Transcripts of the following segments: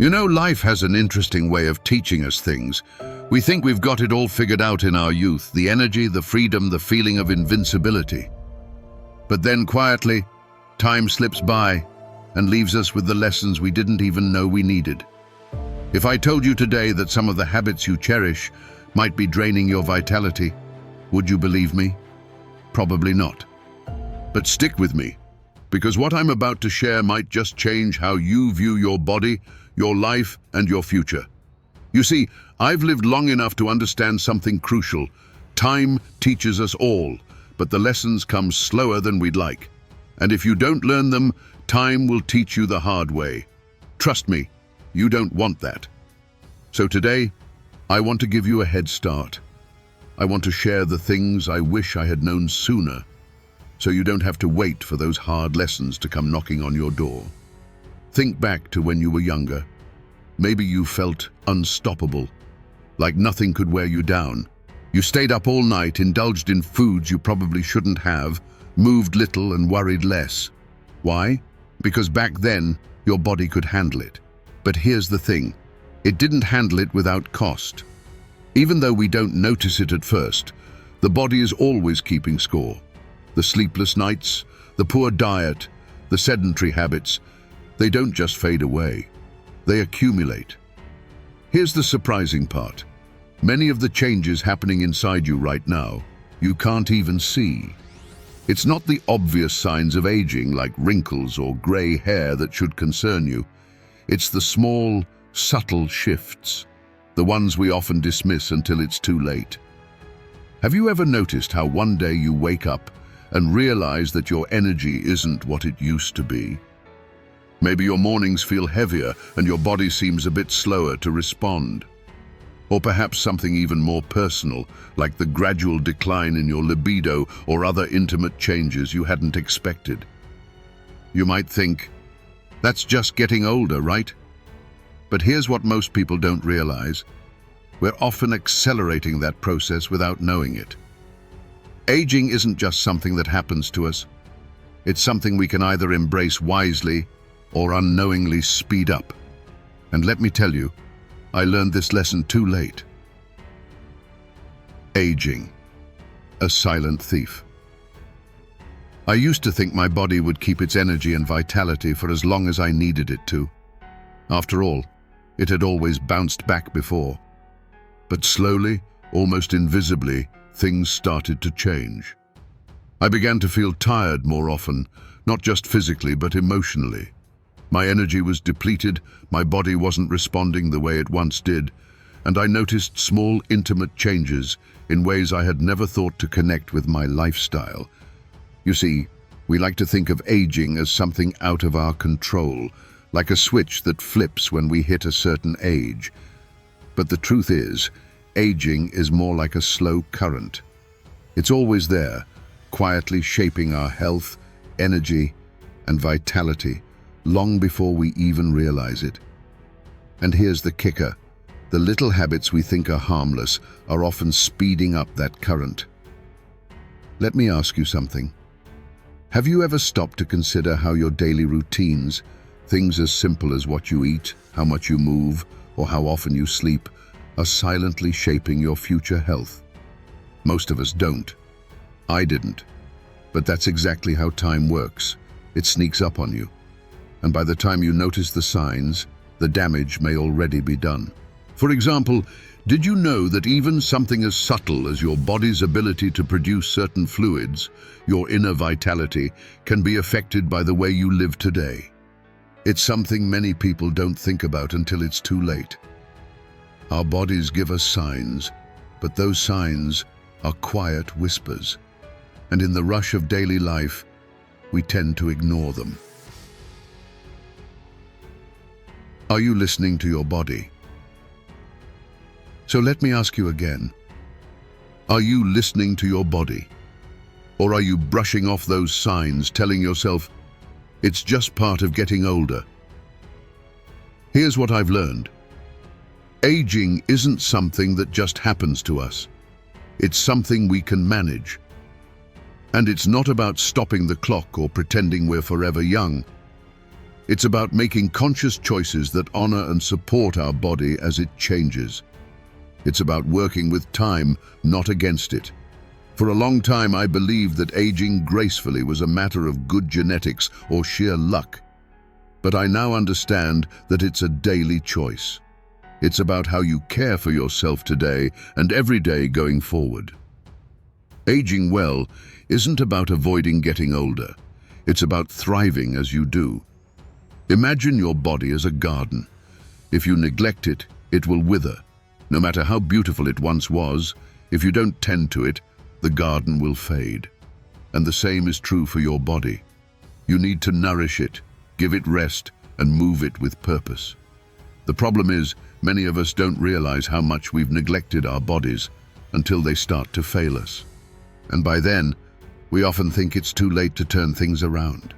You know, life has an interesting way of teaching us things. We think we've got it all figured out in our youth, the energy, the freedom, the feeling of invincibility. But then quietly, time slips by and leaves us with the lessons we didn't even know we needed. If I told you today that some of the habits you cherish might be draining your vitality, would you believe me? Probably not. But stick with me, because what I'm about to share might just change how you view your body, your life, and your future. You see, I've lived long enough to understand something crucial. Time teaches us all, but the lessons come slower than we'd like. And if you don't learn them, time will teach you the hard way. Trust me, you don't want that. So today, I want to give you a head start. I want to share the things I wish I had known sooner, so you don't have to wait for those hard lessons to come knocking on your door. Think back to when you were younger. Maybe you felt unstoppable, like nothing could wear you down. You stayed up all night, indulged in foods you probably shouldn't have, moved little and worried less. Why? Because back then, your body could handle it. But here's the thing, it didn't handle it without cost. Even though we don't notice it at first, the body is always keeping score. The sleepless nights, the poor diet, the sedentary habits, they don't just fade away, they accumulate. Here's the surprising part. Many of the changes happening inside you right now, you can't even see. It's not the obvious signs of aging like wrinkles or gray hair that should concern you. It's the small, subtle shifts, the ones we often dismiss until it's too late. Have you ever noticed how one day you wake up and realize that your energy isn't what it used to be? Maybe your mornings feel heavier and your body seems a bit slower to respond. Or perhaps something even more personal, like the gradual decline in your libido or other intimate changes you hadn't expected. You might think, that's just getting older, right? But here's what most people don't realize. We're often accelerating that process without knowing it. Aging isn't just something that happens to us. It's something we can either embrace wisely or unknowingly speed up. And let me tell you, I learned this lesson too late. Aging, a silent thief. I used to think my body would keep its energy and vitality for as long as I needed it to. After all, it had always bounced back before. But slowly, almost invisibly, things started to change. I began to feel tired more often, not just physically but emotionally. My energy was depleted, my body wasn't responding the way it once did, and I noticed small, intimate changes in ways I had never thought to connect with my lifestyle. You see, we like to think of aging as something out of our control, like a switch that flips when we hit a certain age. But the truth is, aging is more like a slow current. It's always there, quietly shaping our health, energy, and vitality, long before we even realize it. And here's the kicker. The little habits we think are harmless are often speeding up that current. Let me ask you something. Have you ever stopped to consider how your daily routines, things as simple as what you eat, how much you move, or how often you sleep, are silently shaping your future health? Most of us don't. I didn't. But that's exactly how time works. It sneaks up on you. And by the time you notice the signs, the damage may already be done. For example, did you know that even something as subtle as your body's ability to produce certain fluids, your inner vitality, can be affected by the way you live today? It's something many people don't think about until it's too late. Our bodies give us signs, but those signs are quiet whispers. And in the rush of daily life, we tend to ignore them. Are you listening to your body? So let me ask you again. Are you listening to your body? Or are you brushing off those signs, telling yourself, it's just part of getting older? Here's what I've learned. Aging isn't something that just happens to us. It's something we can manage. And it's not about stopping the clock or pretending we're forever young. It's about making conscious choices that honor and support our body as it changes. It's about working with time, not against it. For a long time, I believed that aging gracefully was a matter of good genetics or sheer luck. But I now understand that it's a daily choice. It's about how you care for yourself today and every day going forward. Aging well isn't about avoiding getting older. It's about thriving as you do. Imagine your body as a garden. If you neglect it, it will wither. No matter how beautiful it once was, if you don't tend to it, the garden will fade. And the same is true for your body. You need to nourish it, give it rest, and move it with purpose. The problem is, many of us don't realize how much we've neglected our bodies until they start to fail us. And by then, we often think it's too late to turn things around.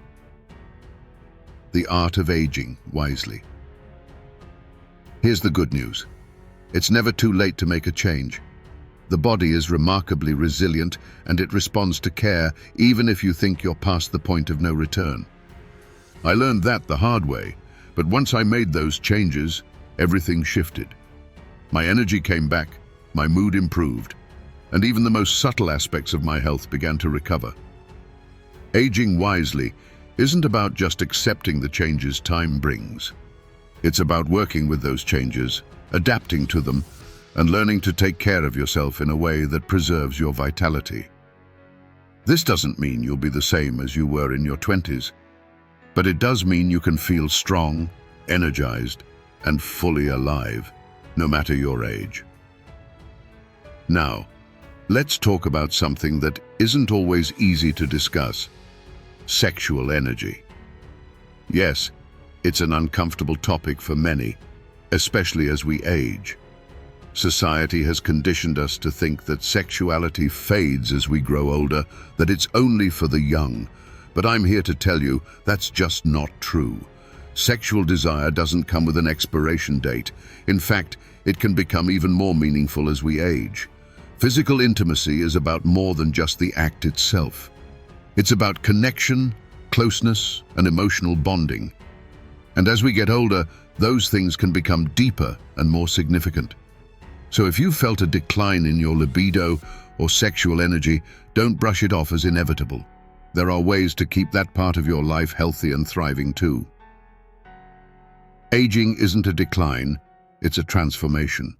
The art of aging wisely. Here's the good news. It's never too late to make a change. The body is remarkably resilient and it responds to care even if you think you're past the point of no return. I learned that the hard way, but once I made those changes, everything shifted. My energy came back, my mood improved, and even the most subtle aspects of my health began to recover. Aging wisely isn't about just accepting the changes time brings. It's about working with those changes, adapting to them, and learning to take care of yourself in a way that preserves your vitality. This doesn't mean you'll be the same as you were in your 20s, but it does mean you can feel strong, energized, and fully alive, no matter your age. Now, let's talk about something that isn't always easy to discuss: sexual energy. Yes, it's an uncomfortable topic for many, especially as we age. Society has conditioned us to think that sexuality fades as we grow older, that it's only for the young. But I'm here to tell you that's just not true. Sexual desire doesn't come with an expiration date. In fact, it can become even more meaningful as we age. Physical intimacy is about more than just the act itself. It's about connection, closeness, and emotional bonding. And as we get older, those things can become deeper and more significant. So if you felt a decline in your libido or sexual energy, don't brush it off as inevitable. There are ways to keep that part of your life healthy and thriving too. Aging isn't a decline, it's a transformation.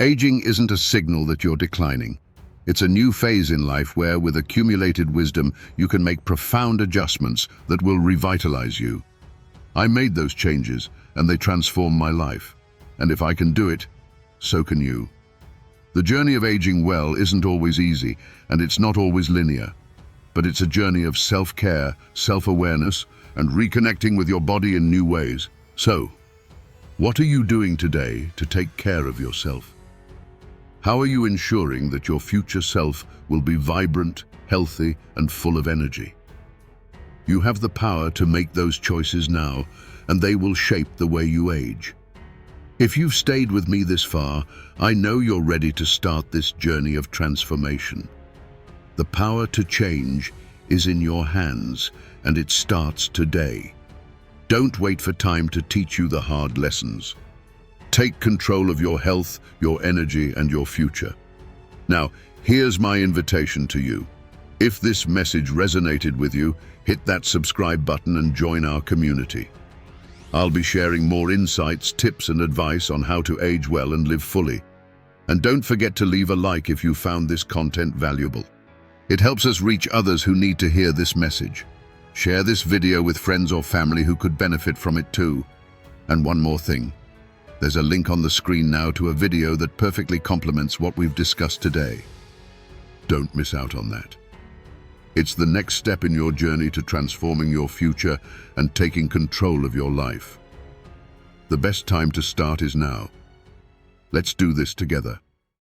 Aging isn't a signal that you're declining. It's a new phase in life where, with accumulated wisdom, you can make profound adjustments that will revitalize you. I made those changes, and they transformed my life. And if I can do it, so can you. The journey of aging well isn't always easy, and it's not always linear. But it's a journey of self-care, self-awareness, and reconnecting with your body in new ways. So, what are you doing today to take care of yourself? How are you ensuring that your future self will be vibrant, healthy, and full of energy? You have the power to make those choices now, and they will shape the way you age. If you've stayed with me this far, I know you're ready to start this journey of transformation. The power to change is in your hands, and it starts today. Don't wait for time to teach you the hard lessons. Take control of your health, your energy, and your future. Now, here's my invitation to you. If this message resonated with you, hit that subscribe button and join our community. I'll be sharing more insights, tips, and advice on how to age well and live fully. And don't forget to leave a like if you found this content valuable. It helps us reach others who need to hear this message. Share this video with friends or family who could benefit from it too. And one more thing. There's a link on the screen now to a video that perfectly complements what we've discussed today. Don't miss out on that. It's the next step in your journey to transforming your future and taking control of your life. The best time to start is now. Let's do this together.